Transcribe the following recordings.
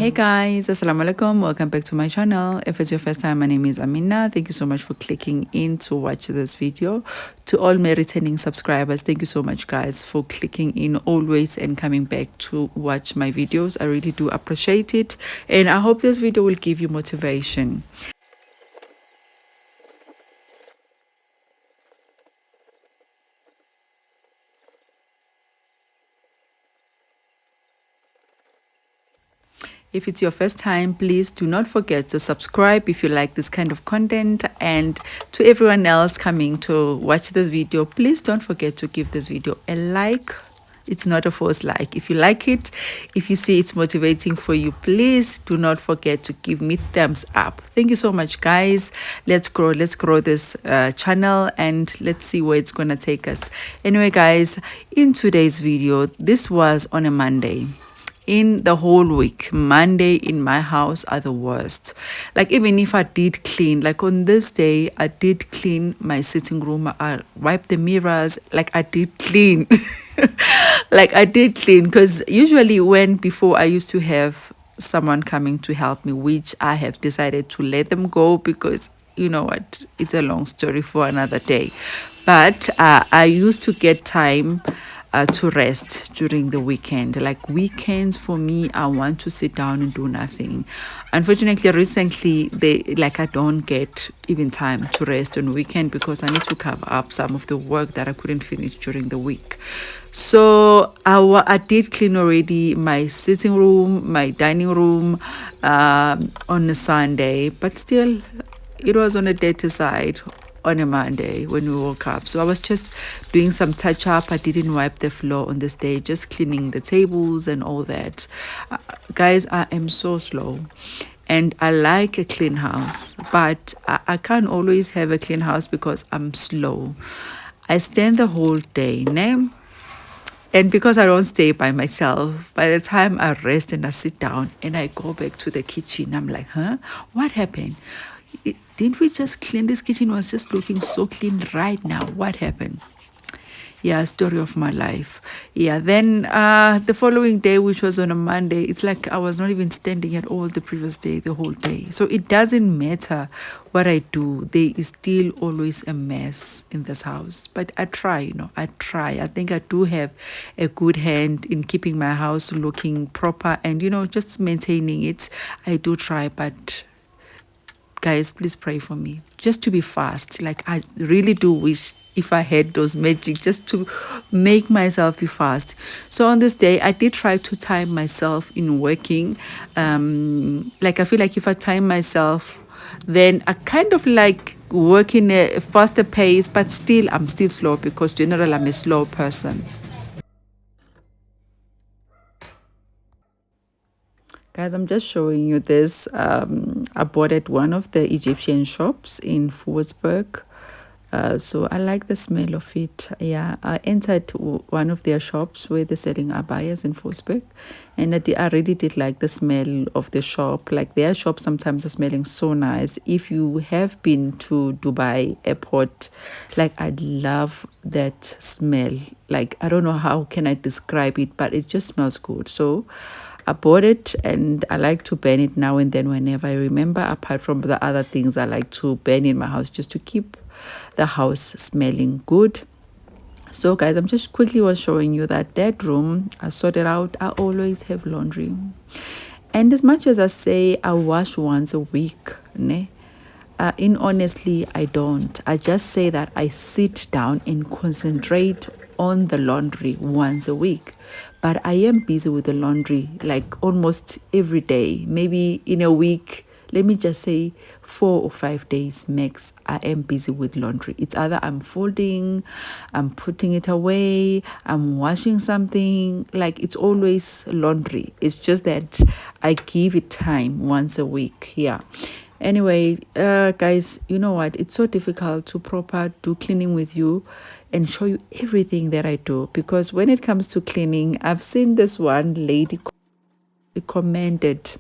Hey guys, assalamu alaikum, welcome back to my channel. If it's your first time, my name is Amina. Thank you so much for clicking in to watch this video. To all my returning subscribers, thank you so much guys for clicking in always and coming back to watch my videos. I really do appreciate it, and I hope this video will give you motivation. If it's your first time, please do not forget to subscribe if you like this kind of content. And to everyone else coming to watch this video, please don't forget to give this video a like. It's not a forced like. If you like it, if you see it's motivating for you, please do not forget to give me thumbs up. Thank you so much, guys. Let's grow this channel, and let's see where it's gonna take us. Anyway, guys, in today's video, this was on a Monday. In the whole week, Monday in my house are the worst. Like, even if I did clean, like on this day, I did clean my sitting room. I wiped the mirrors. Like, I did clean. Like, I did clean, because usually before I used to have someone coming to help me, which I have decided to let them go, because you know what, it's a long story for another day. But I used to get time to rest during the weekend. Like, weekends for me, I want to sit down and do nothing. Unfortunately, recently, I don't get even time to rest on weekend, because I need to cover up some of the work that I couldn't finish during the week. So I did clean already my sitting room, my dining room on a Sunday, but still it was on a dirty side on a Monday when we woke up. So I was just doing some touch up. I didn't wipe the floor on this day, just cleaning the tables and all that. Guys, I am so slow, and I like a clean house, but I can't always have a clean house because I'm slow. I stand the whole day, né? And because I don't stay by myself, by the time I rest and I sit down and I go back to the kitchen, I'm like, huh? What happened? Didn't we just clean? This kitchen was just looking so clean right now. What happened? Yeah, story of my life. Yeah, then the following day, which was on a Monday, it's like I was not even standing at all the previous day, the whole day. So it doesn't matter what I do, there is still always a mess in this house. But I try, I try. I think I do have a good hand in keeping my house looking proper and, just maintaining it. I do try, but guys, please pray for me just to be fast. Like, I really do wish if I had those magic just to make myself be fast. So on this day, I did try to time myself in working. Like, I feel like if I time myself, then I kind of like work in a faster pace, but still I'm still slow, because generally I'm a slow person. Guys, I'm just showing you this. I bought at one of the Egyptian shops in Forsberg. So I like the smell of it. Yeah, I entered one of their shops where they're selling abayas in Forsberg, and I really did like the smell of the shop. Like, their shops sometimes are smelling so nice. If you have been to Dubai airport, like, I love that smell. Like, I don't know how can I describe it, but it just smells good. So I bought it, and I like to burn it now and then whenever I remember, apart from the other things I like to burn in my house just to keep the house smelling good. So guys, I'm just quickly was showing you that room I sorted out. I always have laundry, and as much as I say I wash once a week, ne? In honestly, I don't. I just say that I sit down and concentrate on the laundry once a week. But I am busy with the laundry like almost every day. Maybe in a week, let me just say 4 or 5 days max, I am busy with laundry. It's either I'm folding, I'm putting it away, I'm washing something. Like, it's always laundry. It's just that I give it time once a week. Yeah. Anyway, guys, you know what? It's so difficult to proper do cleaning with you and show you everything that I do, because when it comes to cleaning, I've seen this one lady commented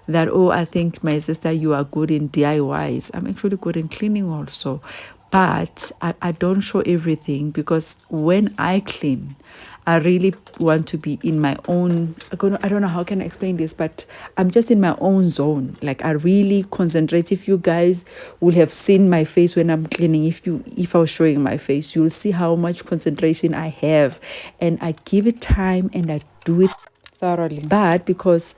that, oh, I think, my sister, you are good in DIYs. I'm actually good in cleaning also, but I don't show everything, because when I clean, I really want to be in my own, I don't know how can I explain this, but I'm just in my own zone. Like I really concentrate. If you guys will have seen my face when I'm cleaning, if I was showing my face, you'll see how much concentration I have, and I give it time and I do it thoroughly. But because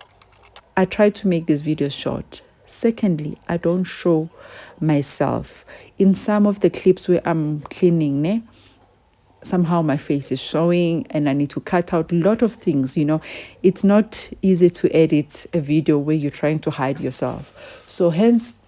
I try to make this video short. Secondly, I don't show myself. In some of the clips where I'm cleaning, somehow my face is showing and I need to cut out a lot of things. It's not easy to edit a video where you're trying to hide yourself. So hence,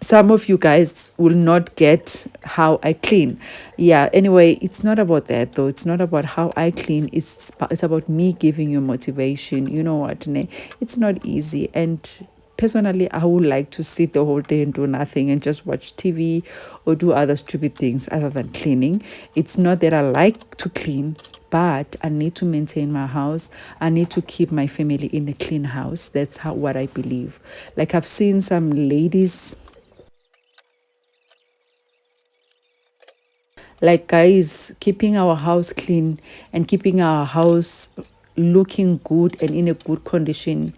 some of you guys will not get how I clean. Yeah, anyway, it's not about that though. It's not about how I clean. It's about me giving you motivation. You know what, ne? It's not easy. And personally, I would like to sit the whole day and do nothing and just watch TV or do other stupid things other than cleaning. It's not that I like to clean, but I need to maintain my house. I need to keep my family in a clean house. That's what I believe. Like I've seen some ladies, like guys, keeping our house clean and keeping our house looking good and in a good condition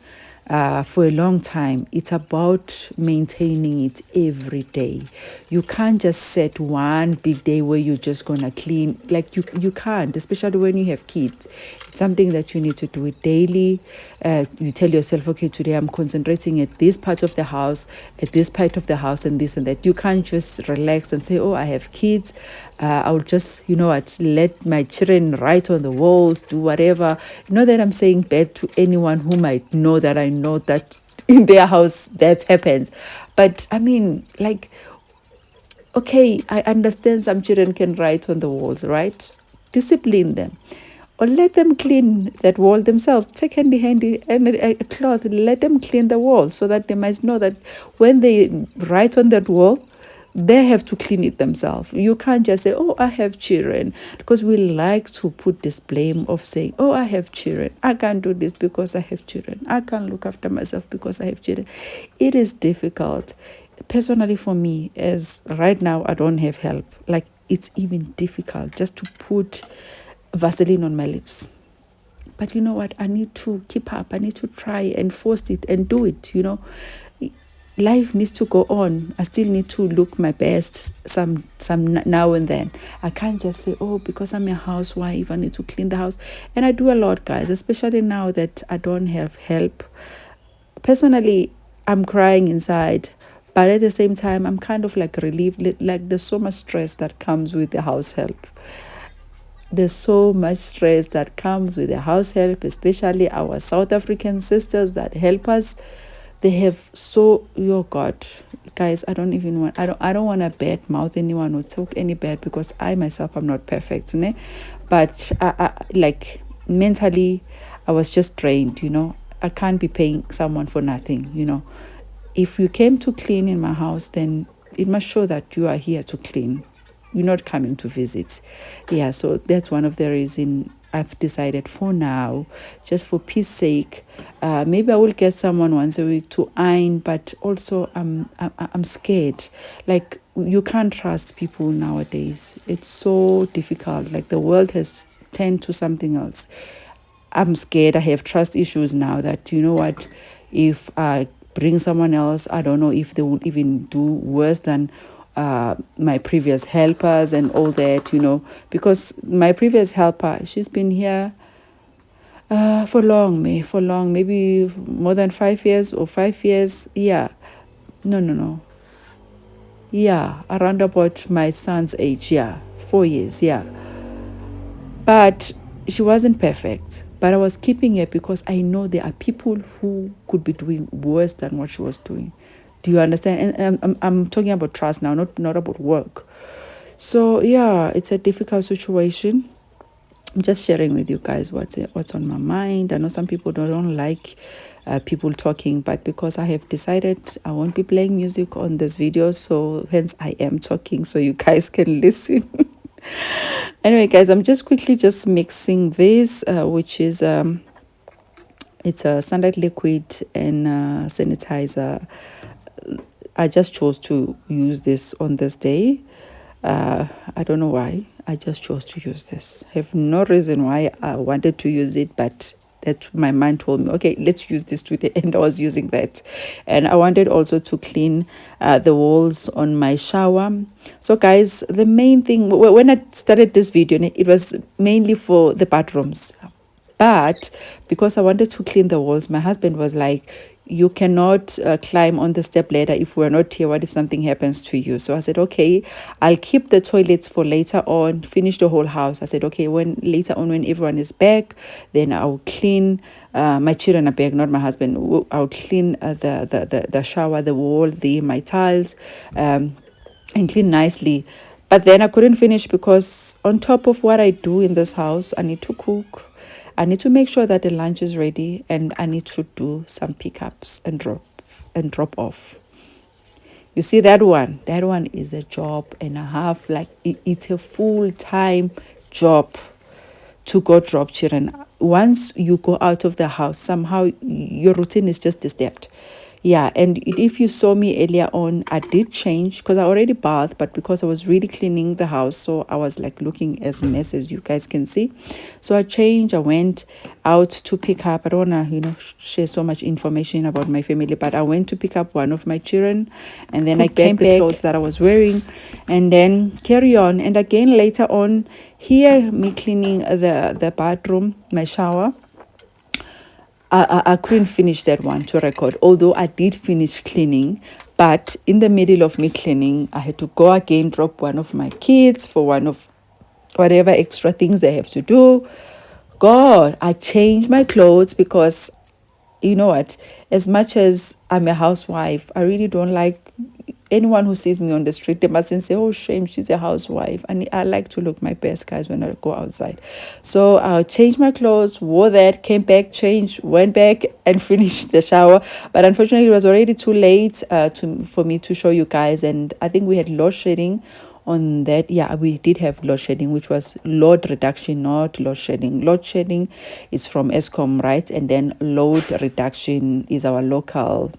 for a long time. It's about maintaining it every day. You can't just set one big day where you're just gonna clean. Like you can't, especially when you have kids. It's something that you need to do it daily. You tell yourself, okay, today I'm concentrating at this part of the house, at this part of the house, and this and that. You can't just relax and say, oh, I have kids. I'll just, let my children write on the walls, do whatever. Not that I'm saying bad to anyone who might know that I know that in their house that happens. But I mean, like, okay, I understand some children can write on the walls, right? Discipline them. Or let them clean that wall themselves. Take handy and a cloth, let them clean the wall so that they might know that when they write on that wall, they have to clean it themselves. You can't just say, oh, I have children, because we like to put this blame of saying, oh, I have children. I can't do this because I have children. I can't look after myself because I have children. It is difficult. Personally, for me, as right now, I don't have help. Like, it's even difficult just to put Vaseline on my lips. But you know what? I need to keep up. I need to try and force it and do it, Life needs to go on. I still need to look my best some now and then. I can't just say, oh, because I'm a housewife, I need to clean the house. And I do a lot, guys, especially now that I don't have help. Personally, I'm crying inside. But at the same time, I'm kind of like relieved. Like there's so much stress that comes with the house help. There's so much stress that comes with the house help, especially our South African sisters that help us. They have oh God, guys, I don't want to bad mouth anyone or talk any bad, because I myself am not perfect, ne? But I like mentally, I was just drained, I can't be paying someone for nothing, If you came to clean in my house, then it must show that you are here to clean. You're not coming to visit. Yeah, so that's one of the reasons I've decided for now, just for peace sake, maybe I will get someone once a week to iron, but also I'm scared. Like, you can't trust people nowadays. It's so difficult. Like, the world has turned to something else. I'm scared. I have trust issues now that, what, if I bring someone else, I don't know if they would even do worse than my previous helpers and all that, because my previous helper, she's been here for long, maybe more than 5 years or 5 years. Yeah, no. Yeah, around about my son's age. Yeah, 4 years. Yeah, but she wasn't perfect. But I was keeping her because I know there are people who could be doing worse than what she was doing. Do you understand? And I'm talking about trust now, not about work. So yeah, it's a difficult situation. I'm just sharing with you guys what's on my mind. I know some people don't like people talking, but because I have decided I won't be playing music on this video, so hence I am talking so you guys can listen. Anyway, guys, I'm just quickly mixing this, which is it's a sunlight liquid and sanitizer. I just chose to use this on this day. I don't know why. I just chose to use this. I have no reason why I wanted to use it, but that my mind told me, okay, let's use this today. And I was using that. And I wanted also to clean the walls on my shower. So guys, the main thing, when I started this video, it was mainly for the bathrooms. But because I wanted to clean the walls, my husband was like, you cannot climb on the step ladder if we're not here. What if something happens to you? So I said, okay, I'll keep the toilets for later on, finish the whole house. I said, okay, when later on, when everyone is back, then I'll clean. My children are back, not my husband. I'll clean the shower, the wall, my tiles, and clean nicely. But then I couldn't finish because on top of what I do in this house, I need to cook. I need to make sure that the lunch is ready, and I need to do some pickups and drop off. You see that one? That one is a job and a half. Like it's a full-time job to go drop children. Once you go out of the house, somehow your routine is just disturbed. Yeah, and if you saw me earlier on, I did change because I already bathed, but because I was really cleaning the house, so I was like looking as mess as you guys can see. So I changed. I went out to pick up. I don't want to, share so much information about my family, but I went to pick up one of my children, and then I came back the clothes that I was wearing, and then carry on. And again later on, here me cleaning the bathroom, my shower. I couldn't finish that one to record, although I did finish cleaning. But in the middle of me cleaning, I had to go again, drop one of my kids for one of whatever extra things they have to do. God, I changed my clothes because, you know what, as much as I'm a housewife, I really don't like anyone who sees me on the street, they mustn't say, oh, shame, she's a housewife. And I like to look my best, guys, when I go outside. So I changed my clothes, wore that, came back, changed, went back and finished the shower. But unfortunately, it was already too late for me to show you guys. And I think we had load shedding on that. Yeah, we did have load shedding, which was load reduction, not load shedding. Load shedding is from SAHM, right? And then load reduction is our local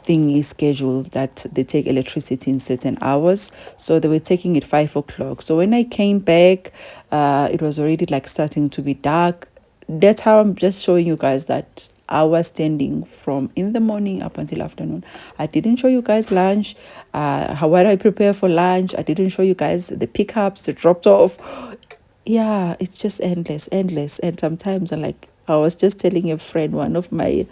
thingy schedule that they take electricity in certain hours. So they were taking it 5 o'clock. So when I came back, it was already like starting to be dark. That's how I'm just showing you guys that I was standing from in the morning up until afternoon. I didn't show you guys lunch, how I prepare for lunch. I didn't show you guys the pickups, the dropped off. Yeah, it's just endless. And sometimes I was just telling a friend, one of my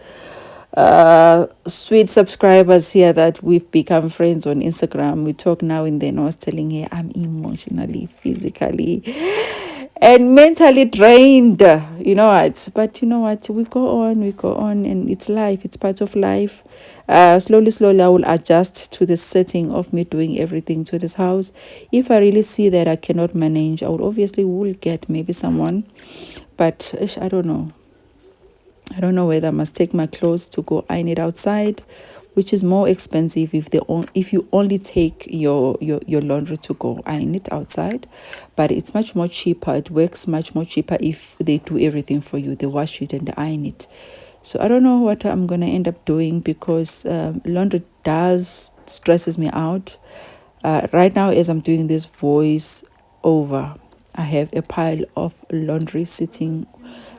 sweet subscribers here that we've become friends on Instagram. We talk now and then. I was telling her I'm emotionally, physically, and mentally drained. You know what? But you know what? We go on, and it's life. It's part of life. Slowly, I will adjust to the setting of me doing everything to this house. If I really see that I cannot manage, I will get maybe someone. But I don't know. I don't know whether I must take my clothes to go iron it outside, which is more expensive if you only take your laundry to go iron it outside. But it's much more cheaper. It works much more cheaper if they do everything for you. They wash it and they iron it. So I don't know what I'm going to end up doing because laundry does stresses me out. Right now, as I'm doing this voice over, I have a pile of laundry sitting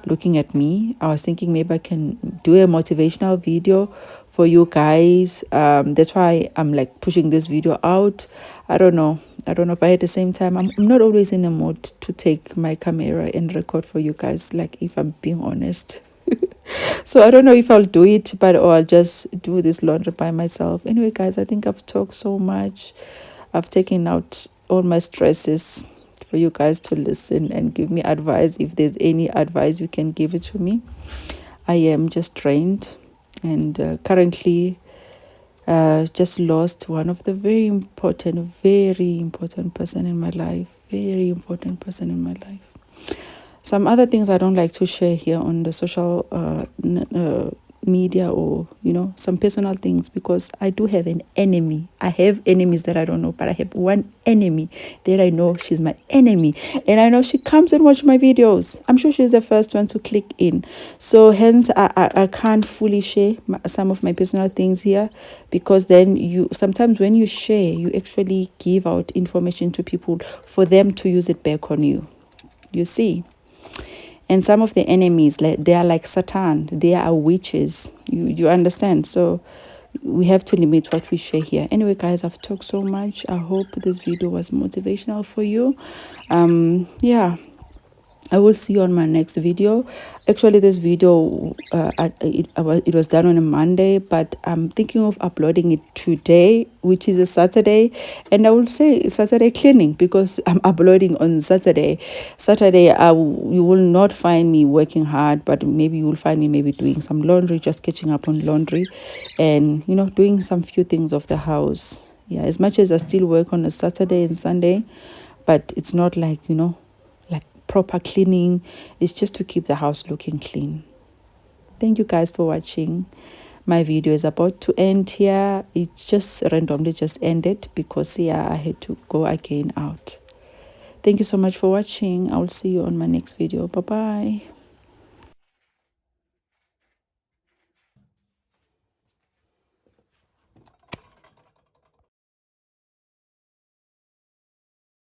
looking at me. I was thinking maybe I can do a motivational video for you guys. That's why I'm like pushing this video out. I don't know, but at the same time, I'm not always in the mood to take my camera and record for you guys, like if I'm being honest. So I don't know if I'll do it, or I'll just do this laundry by myself. Anyway, guys, I think I've talked so much. I've taken out all my stresses for you guys to listen and give me advice. If there's any advice, you can give it to me. I am just drained and currently just lost one of the very important person in my life. Very important person in my life. Some other things I don't like to share here on the social media or some personal things, because I do have an enemy. I have enemies that I don't know, but I have one enemy that I know she's my enemy, and I know she comes and watch my videos. I'm sure she's the first one to click in, so hence I can't fully share some of my personal things here, because then sometimes when you share, you actually give out information to people for them to use it back on you, you see. And some of the enemies, like, they are like Satan. They are witches. You understand? So we have to limit what we share here. Anyway, guys, I've talked so much. I hope this video was motivational for you. Yeah, I will see you on my next video. Actually, this video, it was done on a Monday, but I'm thinking of uploading it today, which is a Saturday. And I will say Saturday cleaning, because I'm uploading on Saturday. Saturday, you will not find me working hard, but maybe you will find me maybe doing some laundry, just catching up on laundry, and, doing some few things of the house. Yeah, as much as I still work on a Saturday and Sunday, but it's not like, like proper cleaning. It's just to keep the house looking clean. Thank you guys for watching. My video is about to end here. It just randomly just ended because I had to go again out. Thank you so much for watching. I will see you on my next video. Bye bye.